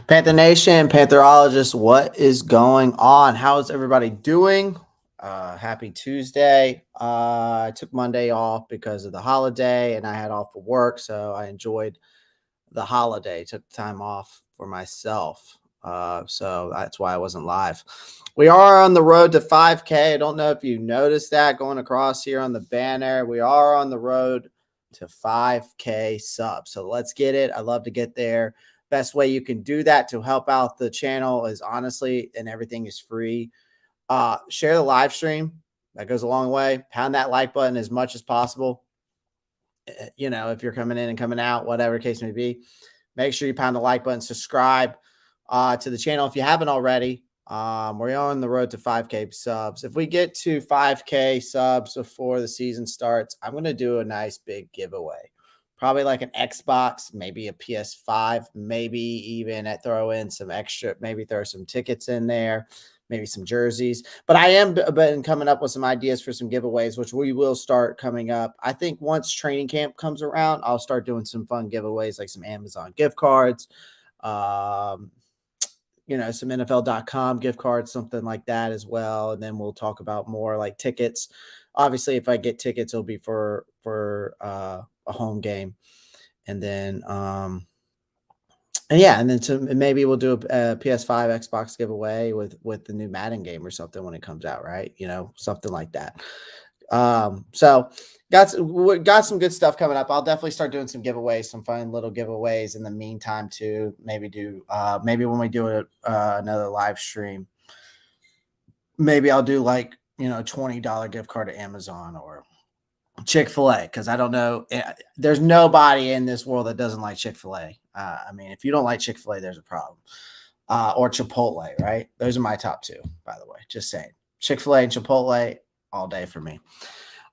Panther Nation, Pantherologist, what is going on? How is everybody doing? Happy Tuesday. I took Monday off because of the holiday and I had off for work. So I enjoyed the holiday, took time off for myself. So that's why I wasn't live. We are on the road to 5K. I don't know if you noticed that going across here on the banner. We are on the road to 5K subs. So let's get it. I love to get there. Best way you can do that to help out the channel is honestly, and everything is free. Share the live stream. That goes a long way. Pound that like button as much as possible. If you're coming in and coming out, whatever case may be, make sure you pound the like button, subscribe to the channel if you haven't already. We're on the road to 5K subs. If we get to 5K subs before the season starts, I'm going to do a nice big giveaway. Probably like an Xbox, maybe a PS5, maybe even throw in some extra, maybe throw some tickets in there, maybe some jerseys. But I am been coming up with some ideas for some giveaways, which we will start coming up. I think once training camp comes around, I'll start doing some fun giveaways like some Amazon gift cards, some NFL.com gift cards, something like that as well. And then we'll talk about more like tickets. Obviously, if I get tickets, it'll be for a home game. And then maybe we'll do a PS5 Xbox giveaway with the new Madden game or something when it comes out, right? Something like that. So got some good stuff coming up. I'll definitely start doing some giveaways, some fun little giveaways in the meantime too. Maybe when we do another live stream, maybe I'll do like $20 gift card to Amazon or Chick-fil-A, because I don't know. There's nobody in this world that doesn't like Chick-fil-A. I mean, if you don't like Chick-fil-A, there's a problem. Or Chipotle, right? Those are my top two, by the way. Just saying. Chick-fil-A and Chipotle all day for me.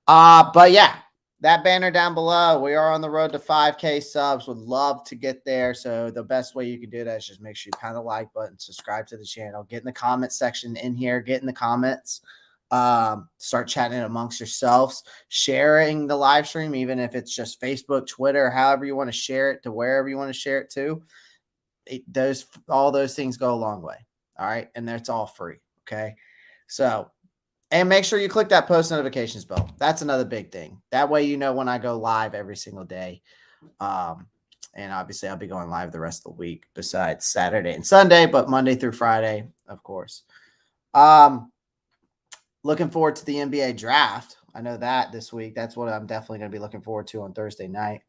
But yeah, that banner down below, we are on the road to 5K subs. Would love to get there. So the best way you can do that is just make sure you pound the like button, subscribe to the channel, get in the comment section in here, get in the comments. Start chatting amongst yourselves, sharing the live stream, even if it's just Facebook, Twitter, however you want to share it to wherever you want to share it to. All those things go a long way. All right. And that's all free. Okay. So, and make sure you click that post notifications bell. That's another big thing. That way, when I go live every single day. And obviously I'll be going live the rest of the week besides Saturday and Sunday, but Monday through Friday, of course. Looking forward to the NBA draft. I know that this week. That's what I'm definitely going to be looking forward to on Thursday night.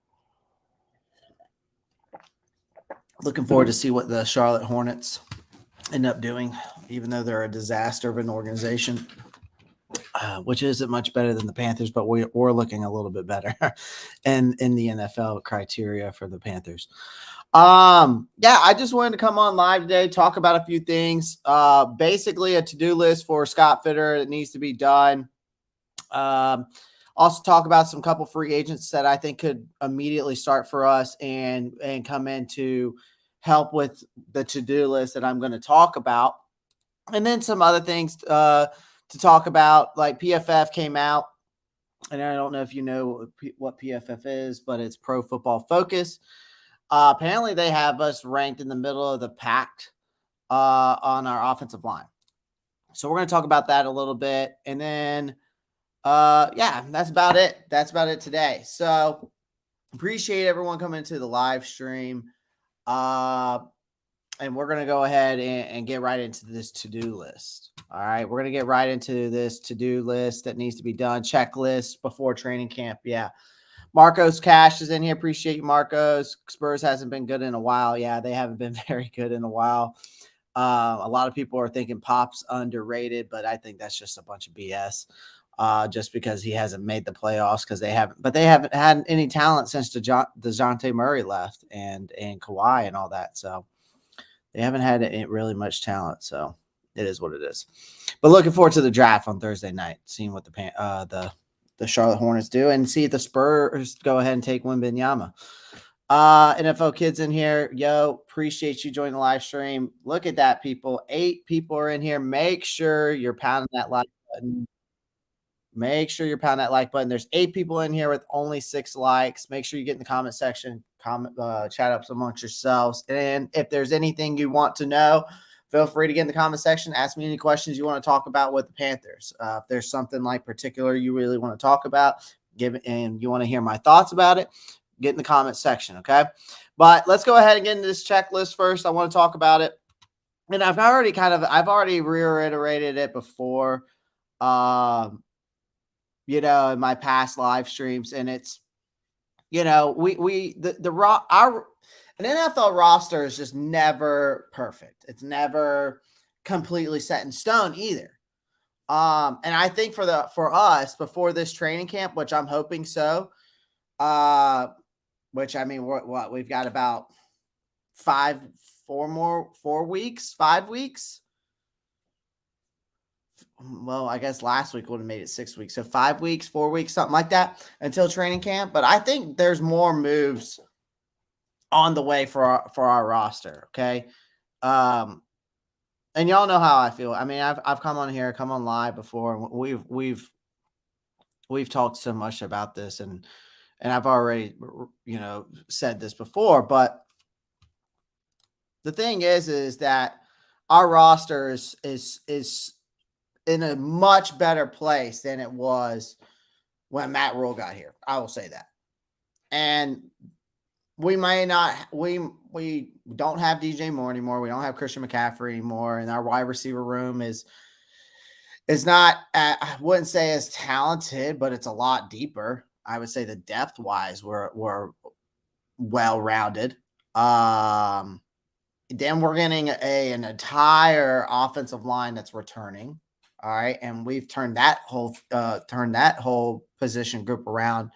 Looking forward to see what the Charlotte Hornets end up doing, even though they're a disaster of an organization, which isn't much better than the Panthers, but we're looking a little bit better in the NFL criteria for the Panthers. I just wanted to come on live today, talk about a few things. Basically a to-do list for Scott Fitter that needs to be done. Also talk about some couple free agents that I think could immediately start for us and come in to help with the to-do list that I'm going to talk about. And then some other things to talk about, like PFF came out, and I don't know if you know what PFF is, but it's Pro Football Focus. Apparently they have us ranked in the middle of the pack on our offensive line. So we're going to talk about that a little bit. And then, that's about it. That's about it today. So appreciate everyone coming to the live stream. And we're going to go ahead and get right into this to-do list. All right. We're going to get right into this to-do list that needs to be done. Checklist before training camp. Yeah. Marcos Cash is in here. Appreciate you, Marcos. Spurs hasn't been good in a while. Yeah, they haven't been very good in a while. A lot of people are thinking Pop's underrated, but I think that's just a bunch of BS. Just because he hasn't made the playoffs, because they haven't had any talent since DeJounte Murray left and Kawhi and all that. So they haven't had really much talent. So it is what it is. But looking forward to the draft on Thursday night, seeing what the Charlotte Hornets do, and see if the Spurs go ahead and take Wembanyama. NFL kids in here. Yo, appreciate you joining the live stream. Look at that, people. 8 people are in here. Make sure you're pounding that like button. make sure you pound that like button. There's 8 people in here with only 6 likes. Make sure you get in the comment section, chat up amongst yourselves. And if there's anything you want to know, feel free to get in the comment section. Ask me any questions you want to talk about with the Panthers. If there's something like particular you really want to talk about, and you want to hear my thoughts about it, get in the comment section. Okay. But let's go ahead and get into this checklist first. I want to talk about it. And I've already reiterated it before, in my past live streams. And it's, an NFL roster is just never perfect. It's never completely set in stone either. And I think for us before this training camp, which I'm hoping so, which I mean, we've got about 5 weeks. Well, I guess last week would have made it 6 weeks. So 5 weeks, 4 weeks, something like that until training camp. But I think there's more moves on the way for our roster. Okay. And y'all know how I feel. I mean, I've come on live before, and we've talked so much about this, and I've already, said this before, but the thing is that our roster is in a much better place than it was when Matt Rule got here. I will say that. And we don't have DJ Moore anymore. We don't have Christian McCaffrey anymore. And our wide receiver room is not, I wouldn't say as talented, but it's a lot deeper. I would say the depth wise, we're well-rounded. Then we're getting an entire offensive line that's returning. All right. And we've turned that whole position group around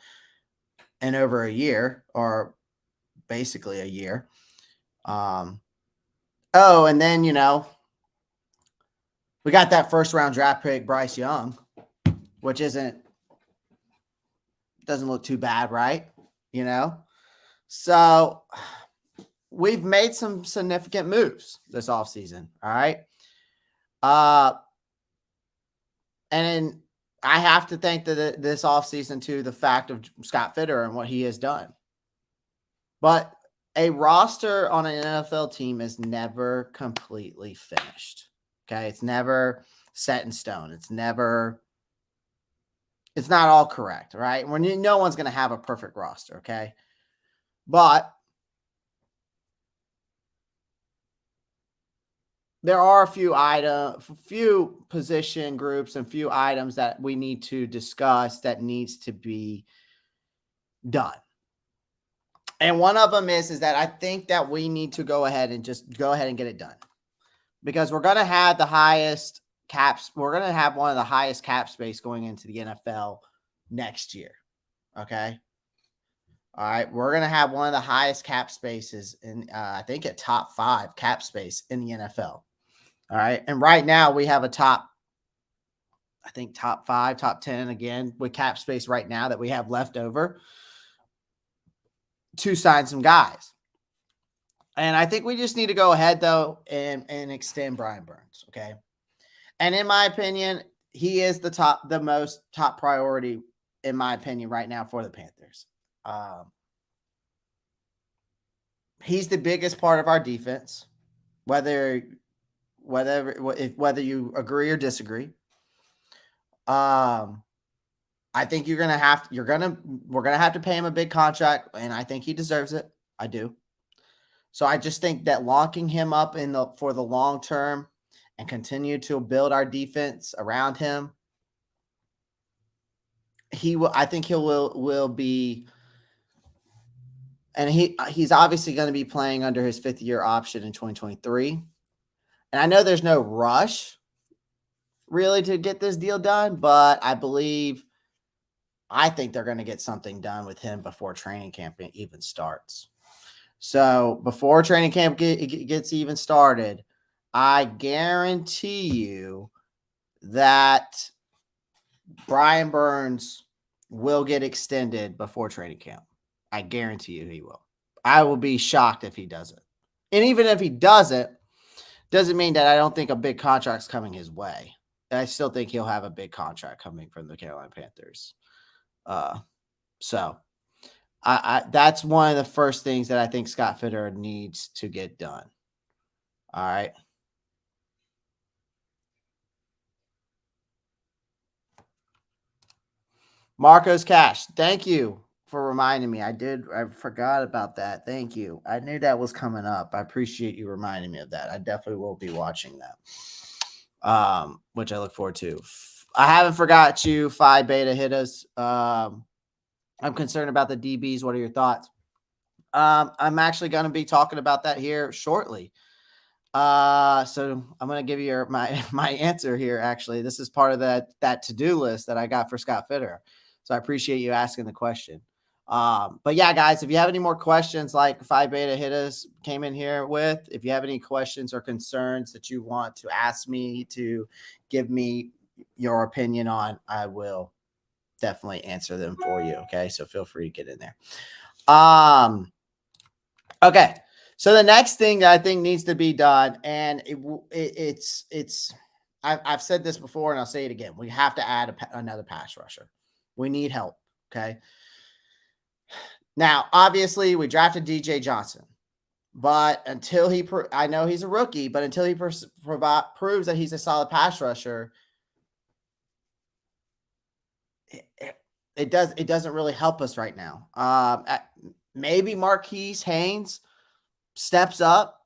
in over a year, or basically a year. And then, we got that first round draft pick, Bryce Young, which doesn't look too bad, right? So we've made some significant moves this offseason. All right. And I have to thank this offseason to the fact of Scott Fitter and what he has done. But a roster on an NFL team is never completely finished. Okay. It's never set in stone. It's not all correct. Right. No one's going to have a perfect roster. Okay. But there are a few position groups and few items that we need to discuss that needs to be done. And one of them is that I think that we need to go ahead and get it done, because we're going to have the highest caps. We're going to have one of the highest cap space going into the NFL next year. Okay. All right. We're going to have one of the highest cap spaces in, I think, a top 5 cap space in the NFL. All right. And right now we have a top 5, top 10 again with cap space right now that we have left over to sign some guys. And I think we just need to go ahead though and extend Brian Burns. Okay. And in my opinion, he is the most top priority, in my opinion, right now for the Panthers. He's the biggest part of our defense, whether you agree or disagree. I think we're gonna have to pay him a big contract, and I think he deserves it. I do. So I just think that locking him up for the long term and continue to build our defense around him, I think he will be, and he's obviously going to be playing under his 5th-year option in 2023. And I know there's no rush really to get this deal done, but I think they're going to get something done with him before training camp even starts. So before training camp gets even started, I guarantee you that Brian Burns will get extended before training camp. I guarantee you he will. I will be shocked if he doesn't. And even if he doesn't mean that I don't think a big contract's coming his way. I still think he'll have a big contract coming from the Carolina Panthers. So that's one of the first things that I think Scott Fitterer needs to get done. All right. Marcos Cash, thank you for reminding me. I forgot about that. Thank you. I knew that was coming up. I appreciate you reminding me of that. I definitely will be watching that. Which I look forward to. I haven't forgot you, Phi Beta hitters. I'm concerned about the DBs. What are your thoughts? I'm actually going to be talking about that here shortly. So I'm going to give you my answer here. Actually, this is part of that to-do list that I got for Scott Fitterer. So I appreciate you asking the question. But yeah, guys, if you have any more questions like Phi Beta hit us came in here with, if you have any questions or concerns that you want to ask me to give me your opinion on, I will definitely answer them for you. Okay. So feel free to get in there. Okay. So the next thing that I think needs to be done, and I've said this before and I'll say it again. We have to add another pass rusher. We need help. Okay. Now, obviously, we drafted DJ Johnson, but until I know he's a rookie, but until he proves that he's a solid pass rusher, it doesn't really help us right now. Maybe Marquise Haynes steps up,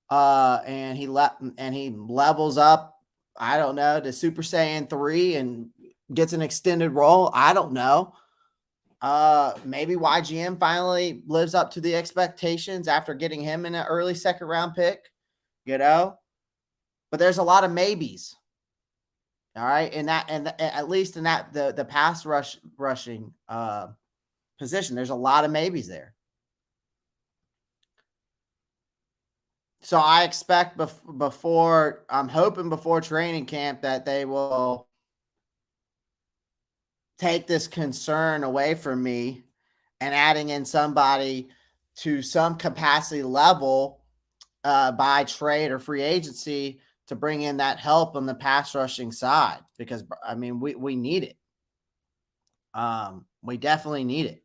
and he levels up. I don't know, to Super Saiyan 3 and gets an extended role. I don't know. Maybe YGM finally lives up to the expectations after getting him in an early second round pick, but there's a lot of maybes. All right. And at least in that, the pass rushing, position, there's a lot of maybes there. So I expect I'm hoping before training camp that they will take this concern away from me and adding in somebody to some capacity level by trade or free agency to bring in that help on the pass rushing side, because I mean, we need it. We definitely need it.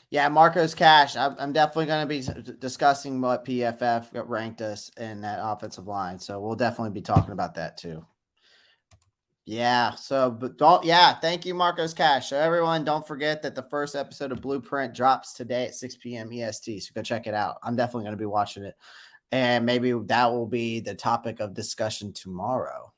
Yeah, Marcos Cash. I'm definitely going to be discussing what PFF ranked us in that offensive line. So we'll definitely be talking about that too. Yeah. So, thank you, Marcos Cash. So everyone, don't forget that the first episode of Blueprint drops today at 6 p.m. EST. So go check it out. I'm definitely going to be watching it. And maybe that will be the topic of discussion tomorrow.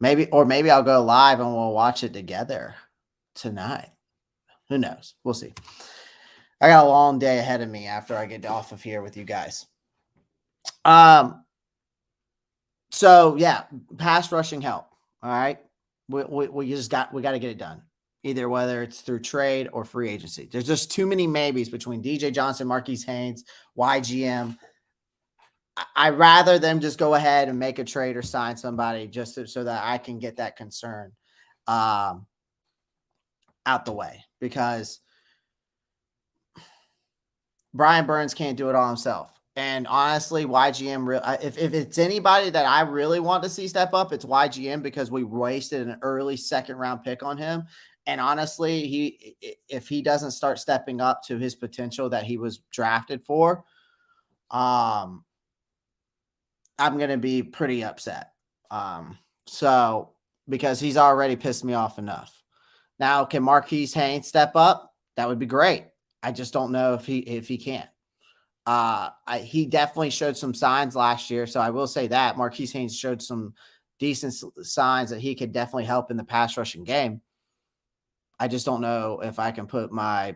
Maybe I'll go live and we'll watch it together tonight. Who knows? We'll see. I got a long day ahead of me after I get off of here with you guys. So yeah, pass rushing help. All right. We got to get it done. Either whether it's through trade or free agency. There's just too many maybes between DJ Johnson, Marquise Haynes, YGM. I'd rather them just go ahead and make a trade or sign somebody just so that I can get that concern out the way, because Brian Burns can't do it all himself. And honestly, YGM, if it's anybody that I really want to see step up, it's YGM, because we wasted an early second round pick on him. And honestly, if he doesn't start stepping up to his potential that he was drafted for, I'm going to be pretty upset. So because he's already pissed me off enough. Now, can Marquise Haynes step up? That would be great. I just don't know if he can. He definitely showed some signs last year. So I will say that Marquise Haynes showed some decent signs that he could definitely help in the pass rushing game. I just don't know if I can put I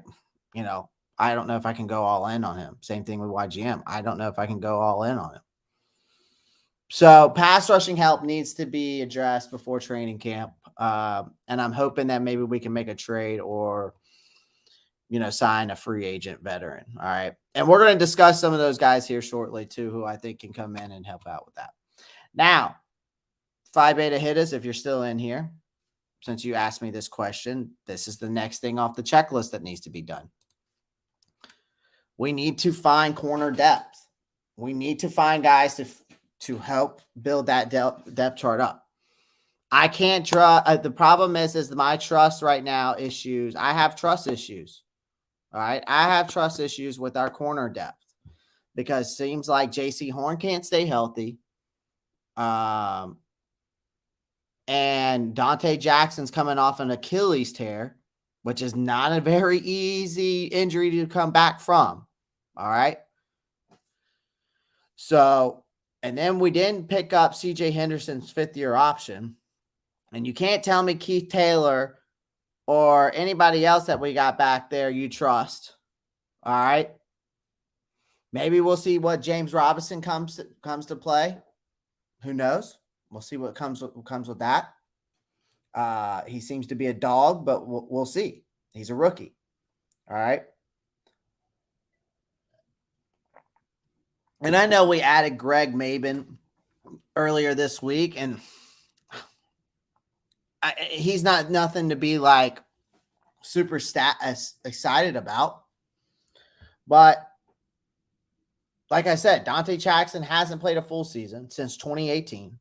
don't know if I can go all in on him. Same thing with YGM. I don't know if I can go all in on him. So pass rushing help needs to be addressed before training camp. And I'm hoping that maybe we can make a trade or, sign a free agent veteran. All right. And we're going to discuss some of those guys here shortly too, who I think can come in and help out with that. Now, Phi Beta hitters, if you're still in here, since you asked me this question, this is the next thing off the checklist that needs to be done. We need to find corner depth. We need to find guys to help build that depth chart up. I can't trust. The problem is my trust right now issues. I have trust issues. All right. I have trust issues with our corner depth because it seems like JC Horn can't stay healthy. And Dante Jackson's coming off an Achilles tear, which is not a very easy injury to come back from. All right. So, and then we didn't pick up CJ Henderson's 5th-year option. And you can't tell me Keith Taylor or anybody else that we got back there you trust. All right. Maybe we'll see what James Robinson comes to play. Who knows? We'll see what comes with that. He seems to be a dog, but we'll see. He's a rookie. All right. And I know we added Greg Maben earlier this week, and he's not nothing to be like super excited about. But like I said, Dante Jackson hasn't played a full season since 2018.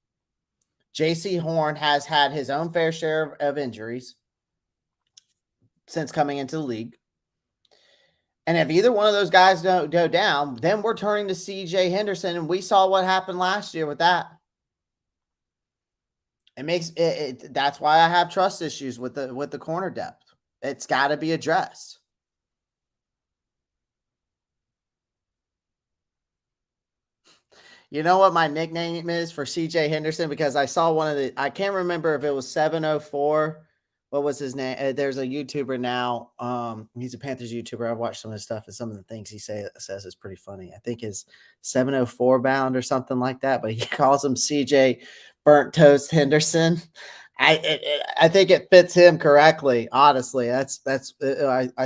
JC Horn has had his own fair share of injuries since coming into the league. And if either one of those guys don't go down, then we're turning to CJ Henderson, and we saw what happened last year with that. It makes it that's why I have trust issues with the corner depth. It's got to be addressed. You know what my nickname is for CJ Henderson? Because I saw I can't remember if it was 704. What was his name? There's a YouTuber now. He's a Panthers YouTuber. I've watched some of his stuff, and some of the things he says is pretty funny. I think his 704 bound or something like that, but he calls him CJ Burnt Toast Henderson. I think it fits him correctly. Honestly, I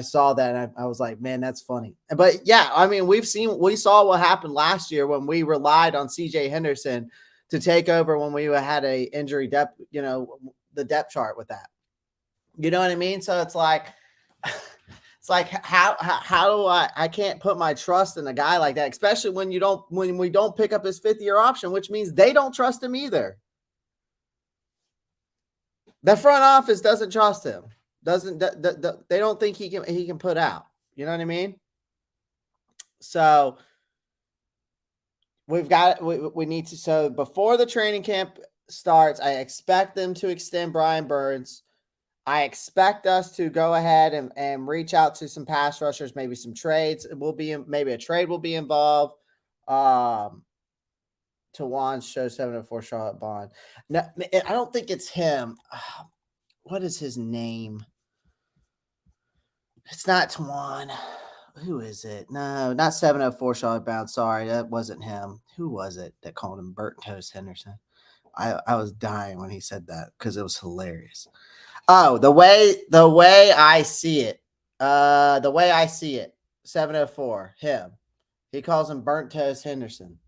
saw that and I was like, man, that's funny. But yeah, I mean, we saw what happened last year when we relied on CJ Henderson to take over when we had a injury depth, the depth chart with that. You know what I mean? So it's like how do I can't put my trust in a guy like that, especially when we don't pick up his 5th-year option, which means they don't trust him either. The front office doesn't trust him. They don't think he can put out. You know what I mean? So we need to. So before the training camp starts, I expect them to extend Brian Burns. I expect us to go ahead and reach out to some pass rushers, maybe some trades. Maybe a trade will be involved. Tawan show 704 Charlotte Bond. No, I don't think it's him. What is his name? It's not Tawan. Who is it? No, not 704 Charlotte Bond. Sorry, that wasn't him. Who was it that called him Burnt Toast Henderson? I was dying when he said that because it was hilarious. Oh, the way I see it. 704, him. He calls him Burnt Toast Henderson.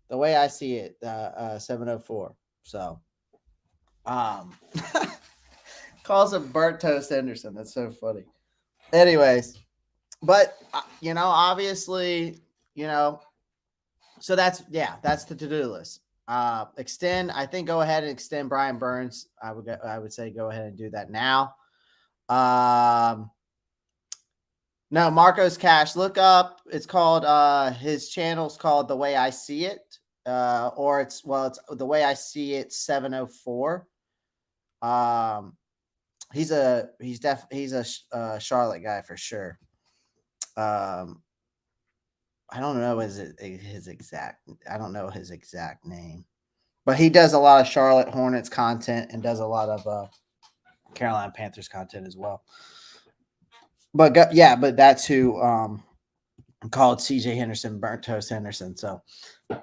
The way I see it, 704. So, calls him Burnt Toast Henderson. That's so funny. Anyways, but obviously, so that's the to-do list. Go ahead and extend Brian Burns. I would say go ahead and do that now. No, Marco's Cash. Look up. It's called his channel's called The Way I See It. Or it's The Way I See It 704. He's a Charlotte guy for sure. I don't know his exact name, but he does a lot of Charlotte Hornets content and does a lot of Carolina Panthers content as well. But that's who called CJ Henderson Burnt Toast Henderson. So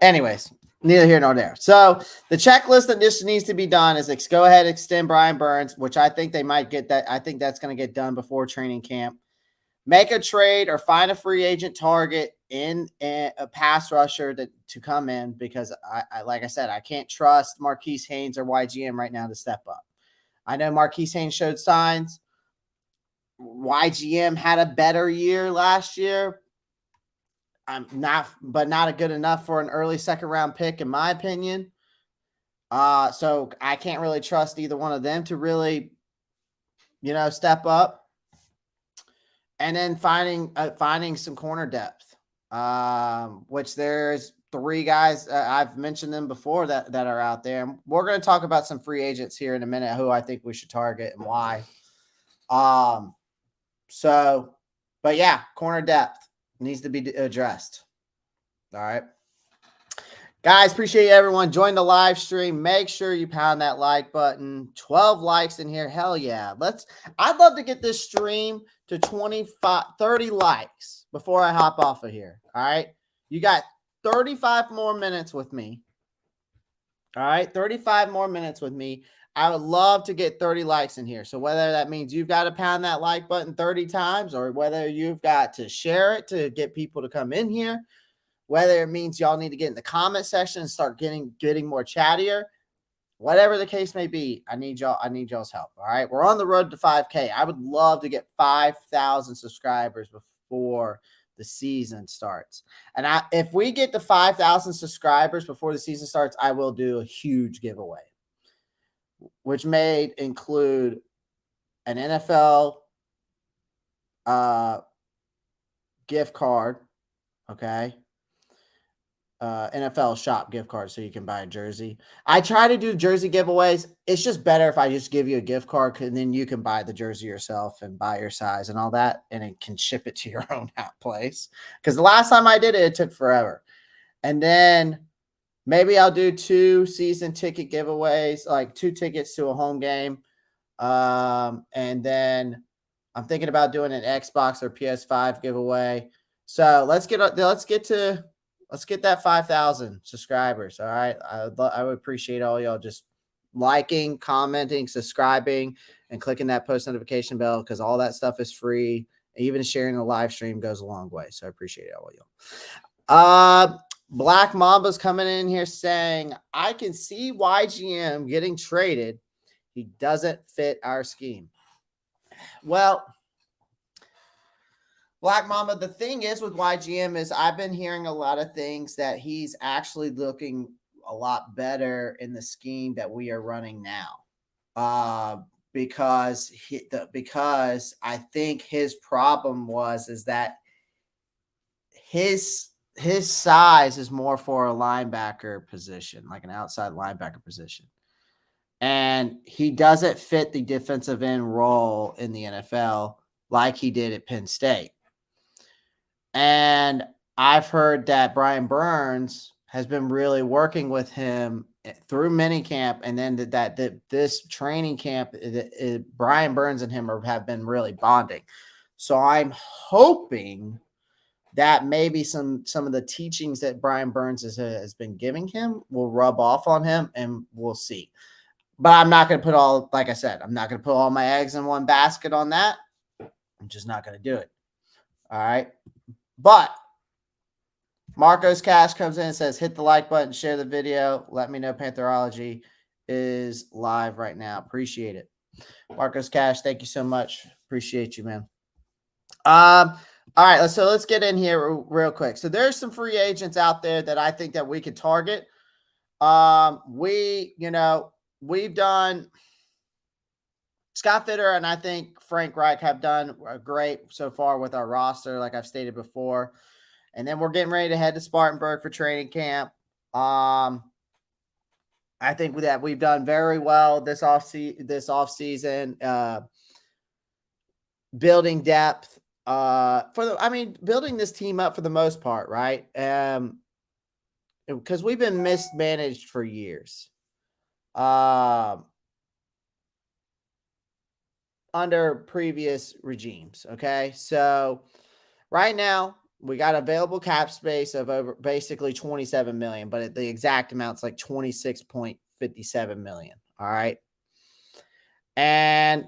anyways, neither here nor there. So the checklist that just needs to be done is go ahead and extend Brian Burns, which I think they might get that. I think that's going to get done before training camp. Make a trade or find a free agent target in a pass rusher to come in, because I like I said, I can't trust Marquise Haynes or YGM right now to step up. I know Marquise Haynes showed signs. YGM had a better year last year, not a good enough for an early second round pick, in my opinion. So I can't really trust either one of them to really, step up. And then finding some corner depth, which there's three guys, I've mentioned them before that are out there. And we're going to talk about some free agents here in a minute who I think we should target and why. So, but yeah, corner depth needs to be addressed. All right. Guys, appreciate everyone. Join the live stream. Make sure you pound that like button. 12 likes in here. Hell yeah. I'd love to get this stream to 30 likes before I hop off of here. All right. You got 35 more minutes with me. All right. 35 more minutes with me. I would love to get 30 likes in here. So whether that means you've got to pound that like button 30 times or whether you've got to share it to get people to come in here, whether it means y'all need to get in the comment section and start getting more chattier, whatever the case may be, I need y'all's help. All right. We're on the road to 5K. I would love to get 5,000 subscribers before the season starts. And if we get to 5,000 subscribers before the season starts, I will do a huge giveaway, which may include an NFL gift card. Okay. NFL shop gift card so you can buy a jersey. I try to do jersey giveaways. It's just better if I just give you a gift card and then you can buy the jersey yourself and buy your size and all that, and it can ship it to your own place. Because the last time I did it, it took forever. And then maybe I'll do 2 season ticket giveaways, like 2 tickets to a home game. And then I'm thinking about doing an Xbox or PS5 giveaway. So let's get that 5,000 subscribers. All right. I would appreciate all y'all just liking, commenting, subscribing, and clicking that post notification bell because all that stuff is free. Even sharing the live stream goes a long way. So I appreciate all y'all. Black Mamba's coming in here saying, I can see YGM getting traded. He doesn't fit our scheme. Well, Black Mamba, the thing is with YGM is I've been hearing a lot of things that he's actually looking a lot better in the scheme that we are running now. Because I think his problem is that his size is more for a linebacker position, like an outside linebacker position. And he doesn't fit the defensive end role in the NFL like he did at Penn State. And I've heard that Brian Burns has been really working with him through minicamp, and then that this training camp, Brian Burns and him have been really bonding. So I'm hoping that maybe some of the teachings that Brian Burns has been giving him will rub off on him, and we'll see. But I'm not going to like I said, I'm not going to put all my eggs in one basket on that. I'm just not going to do it. All right. But Marcos Cash comes in and says, hit the like button, share the video. Let me know Pantherology is live right now. Appreciate it. Marcos Cash, thank you so much. Appreciate you, man. All right. Let's get in here real quick. So there's some free agents out there that I think that we could target. We've done Scott Fitter and I think Frank Reich have done great so far with our roster, like I've stated before. And then we're getting ready to head to Spartanburg for training camp. I think that we've done very well this off season, building depth, building this team up for the most part, right? Because we've been mismanaged for years. Under previous regimes. Okay. So right now we got available cap space of over basically 27 million, but the exact amount's like 26.57 million. All right. And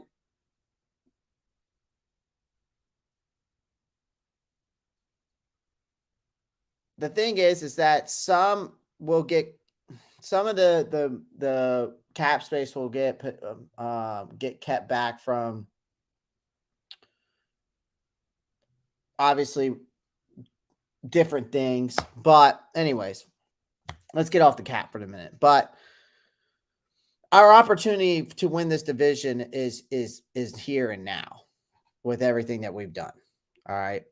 the thing is that some of the cap space will get kept back from obviously different things. But anyways, let's get off the cap for a minute. But our opportunity to win this division is here and now with everything that we've done. All right.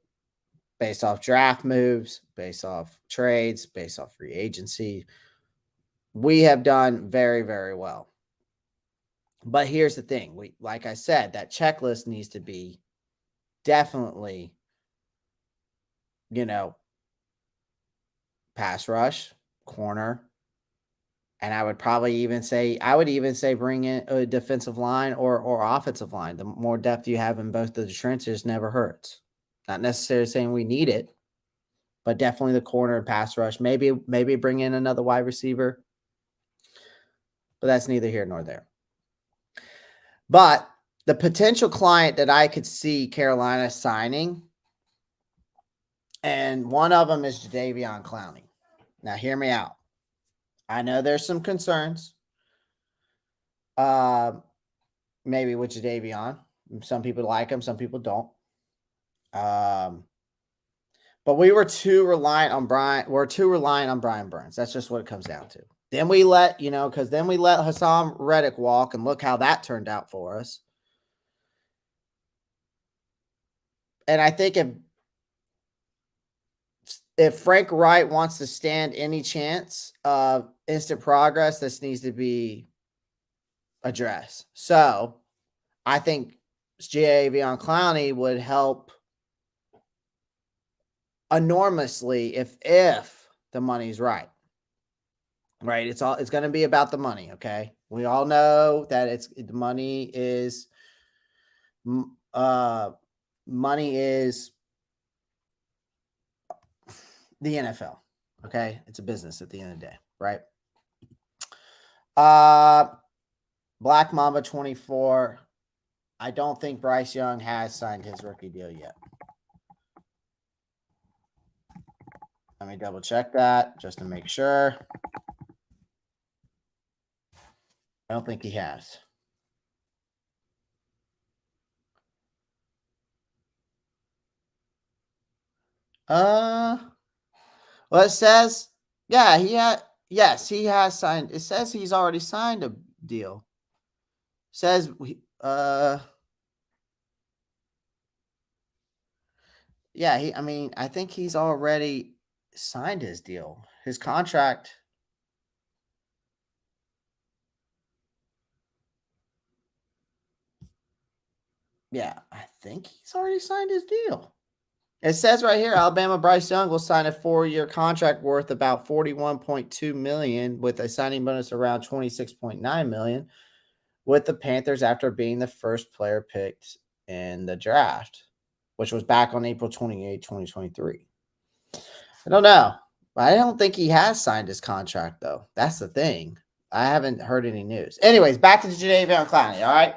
Based off draft moves, based off trades, based off free agency. We have done very, very well. But here's the thing. Like I said, that checklist needs to be definitely, pass rush, corner, and I would even say bring in a defensive line or offensive line. The more depth you have in both the trenches never hurts. Not necessarily saying we need it, but definitely the corner and pass rush. Maybe bring in another wide receiver, but that's neither here nor there. But the potential client that I could see Carolina signing, and one of them is Jadeveon Clowney. Now, hear me out. I know there's some concerns. Maybe with Jadeveon. Some people like him, some people don't. But we were too reliant on Brian. We're too reliant on Brian Burns. That's just what it comes down to. Then we let Hassan Reddick walk, and look how that turned out for us. And I think if Frank Wright wants to stand any chance of instant progress, this needs to be addressed. So I think Jadeveon Clowney would help enormously if the money's right. Right? It's going to be about the money, okay? We all know that the money is the NFL. Okay? It's a business at the end of the day, right? Black Mamba 24. I don't think Bryce Young has signed his rookie deal yet. Let me double check that just to make sure. I don't think he has. Well, it says, yeah, yes, he has signed. It says he's already signed a deal. It says, yeah, I think he's already signed his deal. His contract. Yeah, I think he's already signed his deal. It says right here, Alabama Bryce Young will sign a 4-year contract worth about $41.2 million with a signing bonus around $26.9 million with the Panthers after being the first player picked in the draft, which was back on April 28, 2023. I don't know. I don't think he has signed his contract, though. That's the thing. I haven't heard any news. Anyways, back to Jadeveon Clowney, all right?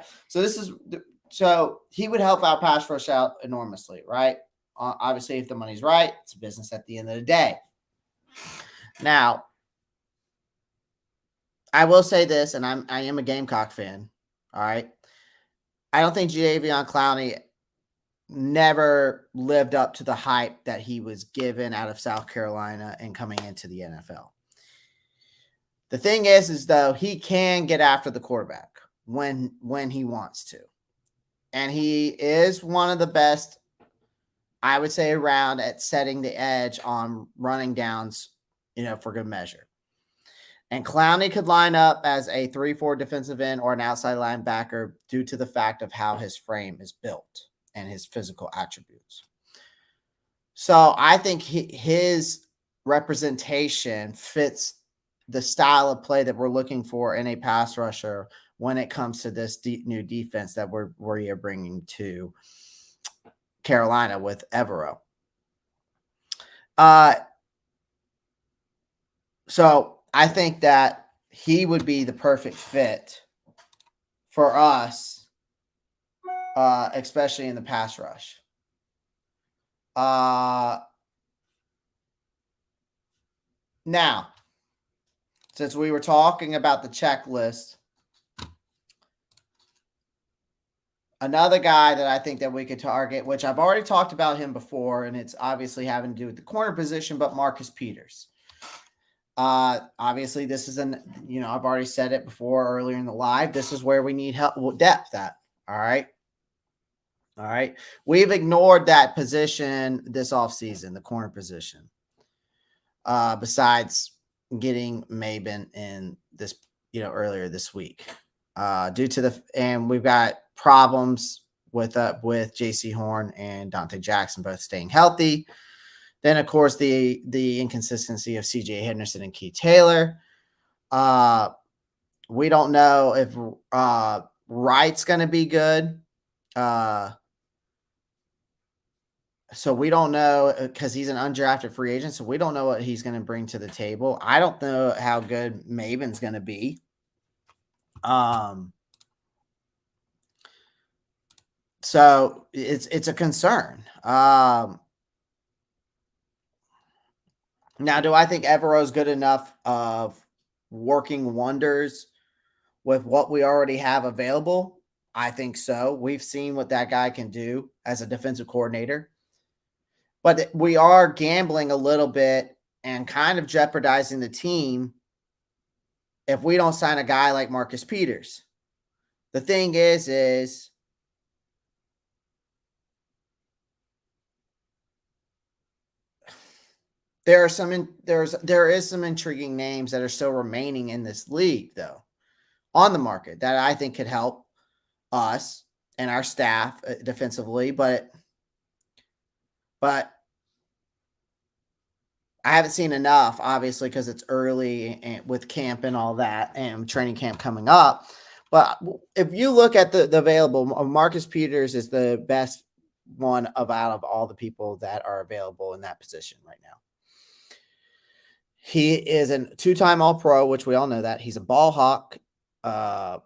So he would help our pass rush out enormously, right? Obviously, if the money's right, it's a business at the end of the day. Now, I will say this, and I am a Gamecock fan, all right? I don't think Jadeveon Clowney never lived up to the hype that he was given out of South Carolina and coming into the NFL. The thing is though, he can get after the quarterback when he wants to. And he is one of the best, I would say, around at setting the edge on running downs, for good measure. And Clowney could line up as a 3-4 defensive end or an outside linebacker due to the fact of how his frame is built and his physical attributes. So I think his representation fits the style of play that we're looking for in a pass rusher when it comes to this new defense that we are bringing to Carolina with Evero. So I think that he would be the perfect fit for us, especially in the pass rush. Now, since we were talking about the checklist, Another guy that I think that we could target, which I've already talked about him before, and it's obviously having to do with the corner position, but Marcus Peters. Obviously, this is I've already said it before earlier in the live. This is where we need help depth at. All right. All right. We've ignored that position this offseason, the corner position. Besides getting Maben in this, earlier this week. And we've got problems with JC Horn and Dante Jackson both staying healthy. Then, of course, the inconsistency of CJ Henderson and Keith Taylor. We don't know if Wright's going to be good. So we don't know, because he's an undrafted free agent. So we don't know what he's going to bring to the table. I don't know how good Maven's going to be. So it's a concern. Now, do I think Evero's good enough of working wonders with what we already have available? I think so. We've seen what that guy can do as a defensive coordinator. But we are gambling a little bit and kind of jeopardizing the team if we don't sign a guy like Marcus Peters. The thing is there is some intriguing names that are still remaining in this league, though, on the market that I think could help us and our staff defensively, but I haven't seen enough, obviously, because it's early and with camp and all that and training camp coming up. But if you look at the available, Marcus Peters is the best one out of all the people that are available in that position right now. He is a 2-time All-Pro, which we all know that. He's a ball hawk. And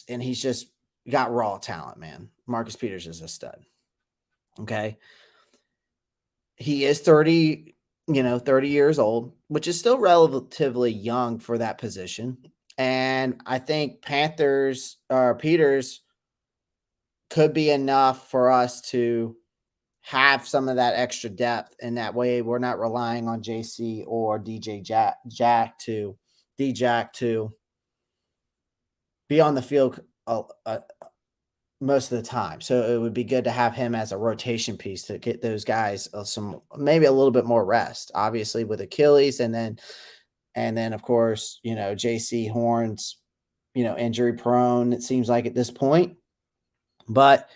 he's just got raw talent, man. Marcus Peters is a stud. Okay. He is 30 years old, which is still relatively young for that position. And I think Peters could be enough for us to have some of that extra depth. And that way we're not relying on JC or Jack to be on the field most of the time. So it would be good to have him as a rotation piece to get those guys maybe a little bit more rest, obviously with Achilles. And then of course, JC Horn's, injury prone, it seems like at this point. But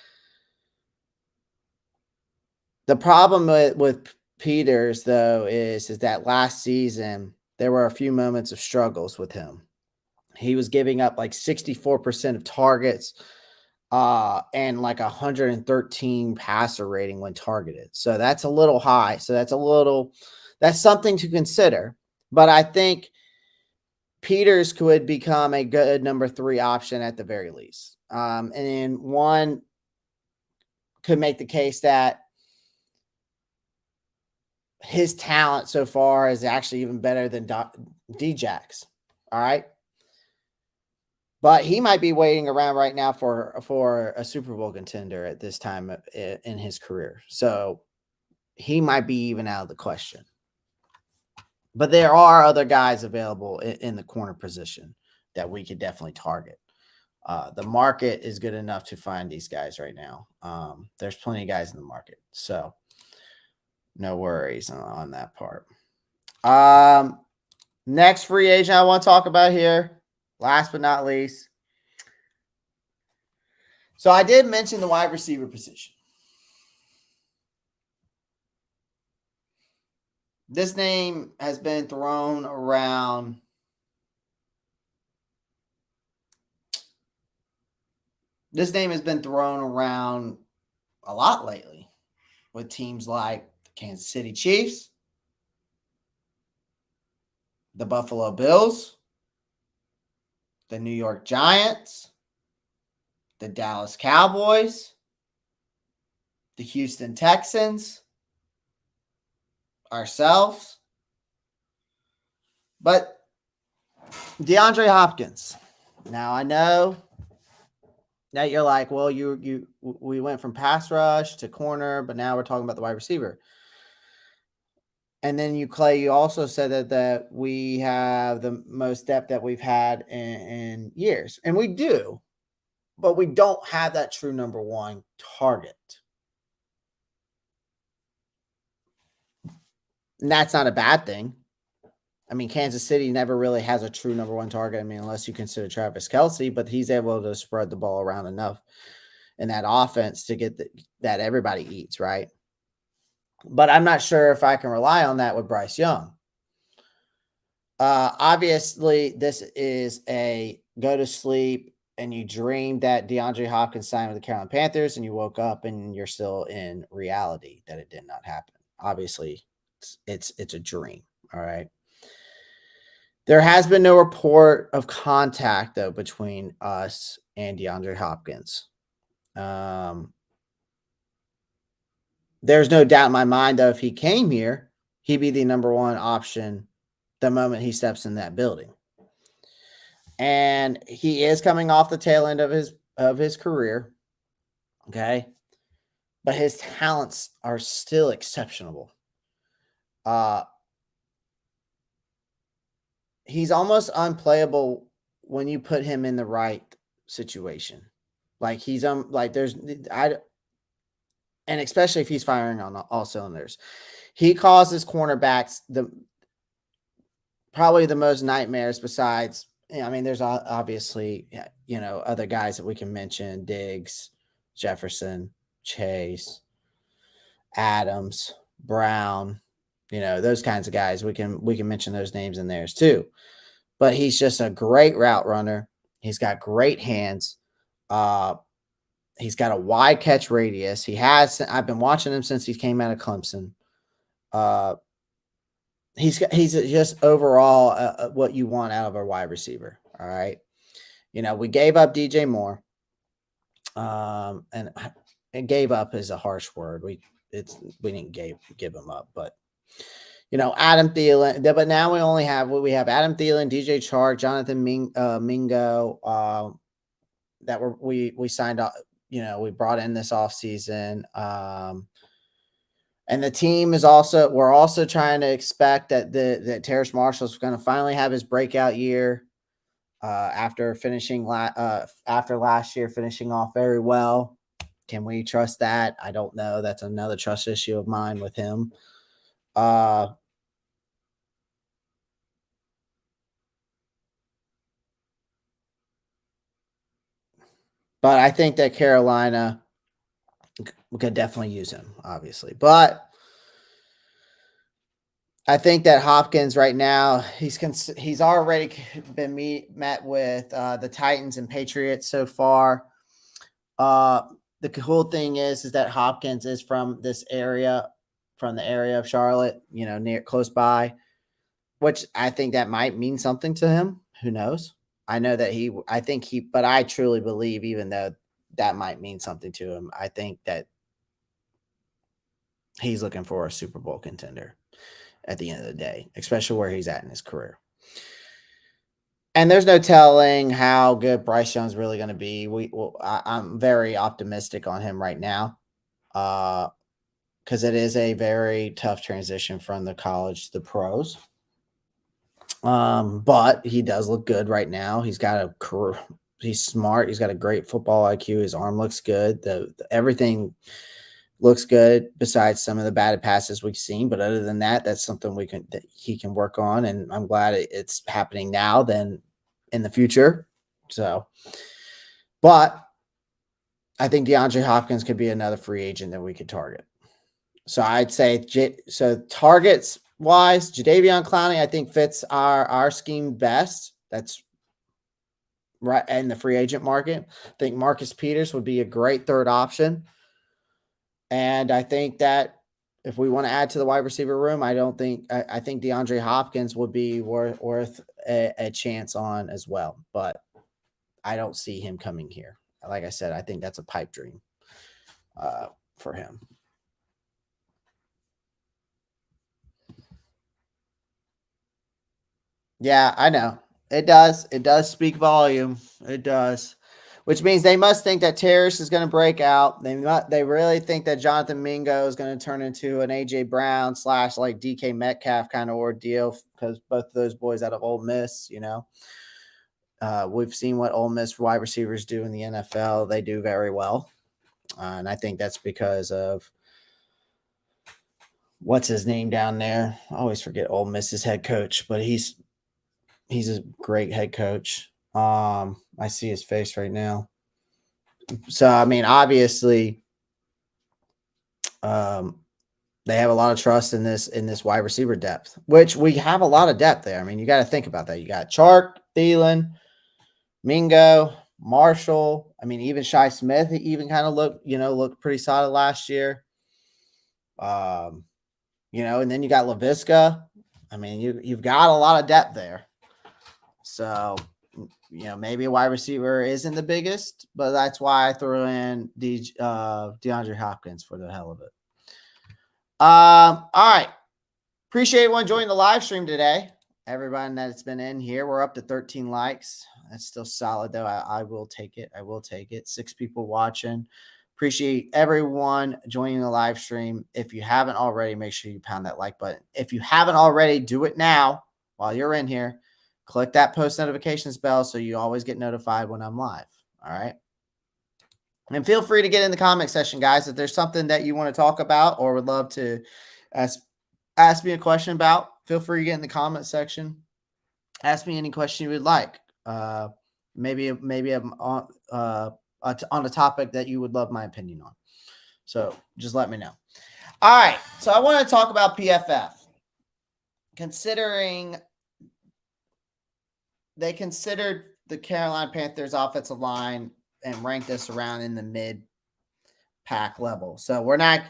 the problem with Peters, though, is that last season there were a few moments of struggles with him. He was giving up like 64% of targets and like 113 passer rating when targeted. So that's a little high. So that's something to consider. But I think Peters could become a good number 3 option at the very least. And then one could make the case that his talent so far is actually even better than Djax. All right. But he might be waiting around right now for a Super Bowl contender at this time in his career. So he might be even out of the question. But there are other guys available in the corner position that we could definitely target. The market is good enough to find these guys right now. There's plenty of guys in the market. So no worries on that part. Next free agent I want to talk about here, last but not least. So I did mention the wide receiver position. This name has been thrown around. This name has been thrown around a lot lately with teams like the Kansas City Chiefs, the Buffalo Bills, the New York Giants, the Dallas Cowboys, the Houston Texans, ourselves. But DeAndre Hopkins. Now, I know Now you're like, well, we went from pass rush to corner, but now we're talking about the wide receiver. And then Clay, you also said that we have the most depth that we've had in years, and we do, but we don't have that true number one target. And that's not a bad thing. I mean, Kansas City never really has a true number one target. I mean, unless you consider Travis Kelce, but he's able to spread the ball around enough in that offense to get that everybody eats, right? But I'm not sure if I can rely on that with Bryce Young. Obviously, this is a go to sleep and you dreamed that DeAndre Hopkins signed with the Carolina Panthers and you woke up and you're still in reality that it did not happen. Obviously, it's a dream. All right. There has been no report of contact though between us and DeAndre Hopkins. There's no doubt in my mind though if he came here, he'd be the number one option the moment he steps in that building. And he is coming off the tail end of his career. Okay. But his talents are still exceptional. He's almost unplayable when you put him in the right situation. Like he's like there's and especially if he's firing on all cylinders. He causes cornerbacks probably the most nightmares besides, I mean, there's obviously, other guys that we can mention: Diggs, Jefferson, Chase, Adams, Brown, those kinds of guys. We can mention those names in theirs too. But he's just a great route runner. He's got great hands. He's got a wide catch radius. I've been watching him since he came out of Clemson. He's just overall what you want out of a wide receiver. All right. We gave up DJ Moore. And gave up is a harsh word. We didn't give him up, but Adam Thielen. But now we have Adam Thielen, DJ Chark, Jonathan Mingo. That we signed up. We brought in this offseason. And the team we're also trying to expect that Terrace Marshall's going to finally have his breakout year after after last year finishing off very well. Can we trust that? I don't know. That's another trust issue of mine with him. But I think that Carolina could definitely use him, obviously. But I think that Hopkins right now, he's already been met with the Titans and Patriots so far. The cool thing is that Hopkins is from this area, from the area of Charlotte, near close by, which I think that might mean something to him. Who knows? I know that but I truly believe, even though that might mean something to him, I think that he's looking for a Super Bowl contender at the end of the day, especially where he's at in his career. And there's no telling how good Bryce Young's really going to be. I'm very optimistic on him right now, because it is a very tough transition from the college to the pros. But he does look good right now. He's got a career. He's smart. He's got a great football IQ. His arm looks good. Everything looks good besides some of the bad passes we've seen. But other than that, that's something that he can work on. And I'm glad it's happening now than in the future. So, but I think DeAndre Hopkins could be another free agent that we could target. So I'd say, targets wise, Jadeveon Clowney, I think fits our scheme best. That's right in the free agent market. I think Marcus Peters would be a great third option. And I think that if we want to add to the wide receiver room, I think DeAndre Hopkins would be worth a chance on as well. But I don't see him coming here. Like I said, I think that's a pipe dream for him. Yeah, I know. It does. It does speak volume. It does. which means they must think that Terrace is going to break out. They really think that Jonathan Mingo is going to turn into an A.J. Brown / like DK Metcalf kind of ordeal, because both of those boys out of Ole Miss, we've seen what Ole Miss wide receivers do in the NFL. They do very well. And I think that's because of what's his name down there. I always forget Ole Miss's head coach, but he's a great head coach. I see his face right now. So, I mean, obviously, they have a lot of trust in this wide receiver depth, which we have a lot of depth there. I mean, you got to think about that. You got Chark, Thielen, Mingo, Marshall. I mean, even Shi Smith, he even kind of looked pretty solid last year. And then you got LaVisca. I mean, you've got a lot of depth there. So, maybe a wide receiver isn't the biggest, but that's why I threw in DeAndre Hopkins for the hell of it. All right. Appreciate everyone joining the live stream today. Everybody that's been in here, we're up to 13 likes. That's still solid, though. I will take it. 6 people watching. Appreciate everyone joining the live stream. If you haven't already, make sure you pound that like button. If you haven't already, do it now while you're in here. Click that post notifications bell so you always get notified when I'm live. All right. And feel free to get in the comment section, guys. If there's something that you want to talk about or would love to ask me a question about, feel free to get in the comment section. Ask me any question you would like. Maybe I'm on a topic that you would love my opinion on. So just let me know. All right. So I want to talk about PFF. Considering they considered the Carolina Panthers offensive line and ranked us around in the mid-pack level. So we're not,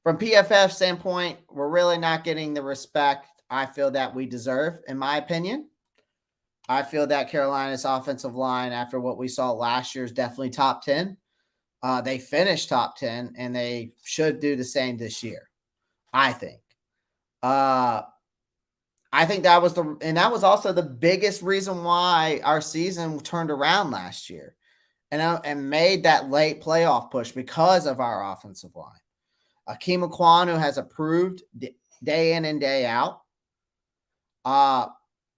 from PFF standpoint, we're really not getting the respect I feel that we deserve, in my opinion. I feel that Carolina's offensive line, after what we saw last year, is definitely top 10. They finished top 10, and they should do the same this year, I think. I think that was also the biggest reason why our season turned around last year and made that late playoff push, because of our offensive line. Akeem Ekwonu has approved day in and day out.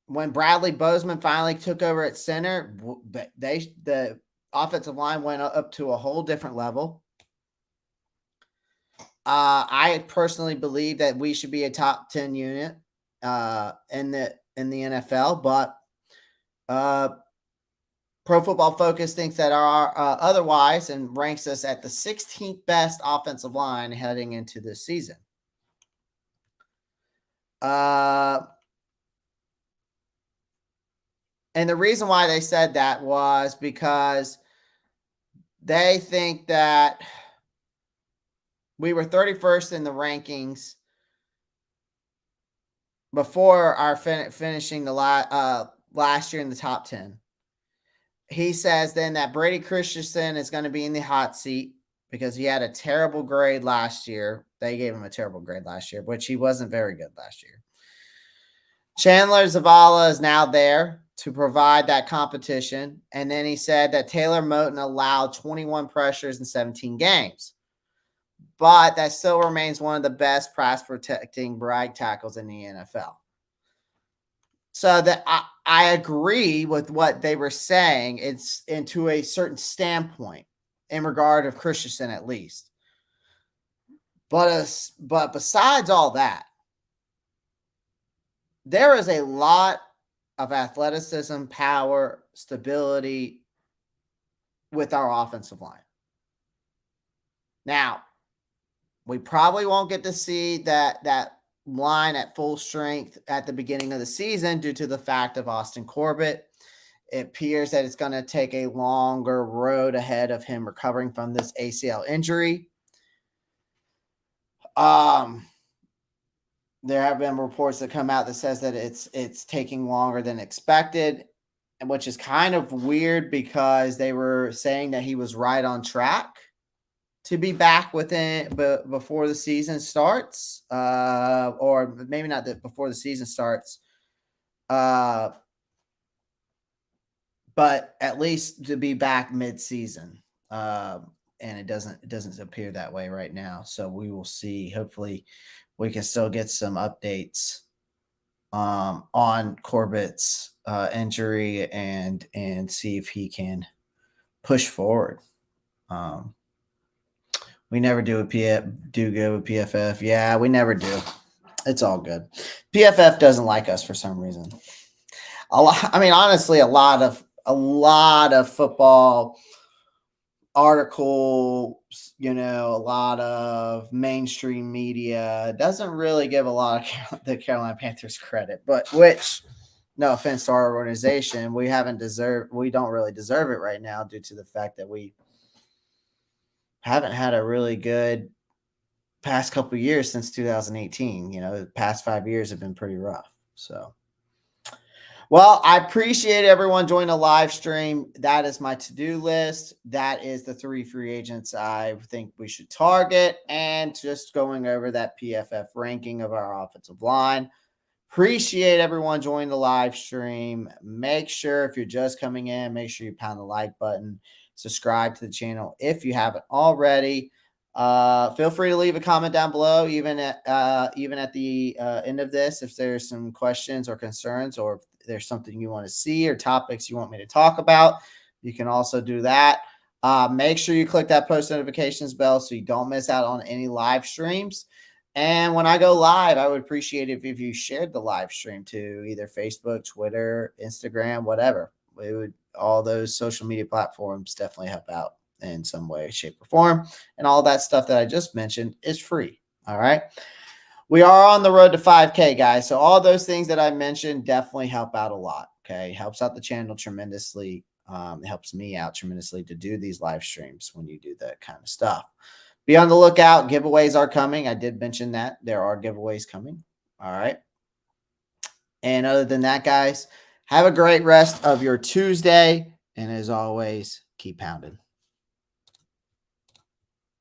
When Bradley Bozeman finally took over at center, the offensive line went up to a whole different level. I personally believe that we should be a top 10 unit in the NFL, but Pro Football Focus thinks that our otherwise, and ranks us at the 16th best offensive line heading into this season. And the reason why they said that was because they think that we were 31st in the rankings before our finishing the last year in the top 10. He says then that Brady Christensen is going to be in the hot seat because he had a terrible grade last year. They gave him a terrible grade last year, which he wasn't very good last year. Chandler Zavala is now there to provide that competition. And then he said that Taylor Moton allowed 21 pressures in 17 games. But that still remains one of the best pass protecting right tackles in the NFL. So that I agree with what they were saying. It's into a certain standpoint in regard of Christensen, at least. But besides all that, there is a lot of athleticism, power, stability with our offensive line. Now, we probably won't get to see that line at full strength at the beginning of the season due to the fact of Austin Corbett. It appears that it's going to take a longer road ahead of him recovering from this ACL injury. There have been reports that come out that says that it's taking longer than expected, which is kind of weird because they were saying that he was right on track to be back before the season starts, or maybe not before the season starts. but at least to be back mid-season. And it doesn't appear that way right now. So we will see. Hopefully, we can still get some updates on Corbett's injury and see if he can push forward. We never do good with PFF. Yeah, we never do. It's all good. PFF doesn't like us for some reason. I mean, honestly, a lot of football articles, a lot of mainstream media doesn't really give a lot of the Carolina Panthers credit, but which, no offense to our organization, we don't really deserve it right now due to the fact that we haven't had a really good past couple years since 2018. The past 5 years have been pretty rough. So, well, I appreciate everyone joining the live stream. That is my to-do list. That is the 3 free agents I think we should target, and just going over that PFF ranking of our offensive line. Appreciate everyone joining the live stream. Make sure, if you're just coming in, make sure you pound the like button. Subscribe to the channel if you haven't already. Feel free to leave a comment down below, even at the end of this, if there's some questions or concerns, or if there's something you want to see or topics you want me to talk about. You can also do that. Make sure you click that post notifications bell so you don't miss out on any live streams. And when I go live, I would appreciate it if you shared the live stream to either Facebook, Twitter, Instagram, whatever. All those social media platforms definitely help out in some way, shape, or form. And all that stuff that I just mentioned is free. All right. We are on the road to 5K, guys. So all those things that I mentioned definitely help out a lot. Okay. Helps out the channel tremendously. It helps me out tremendously to do these live streams when you do that kind of stuff. Be on the lookout. Giveaways are coming. I did mention that there are giveaways coming. All right. And other than that, guys, have a great rest of your Tuesday. And as always, keep pounding.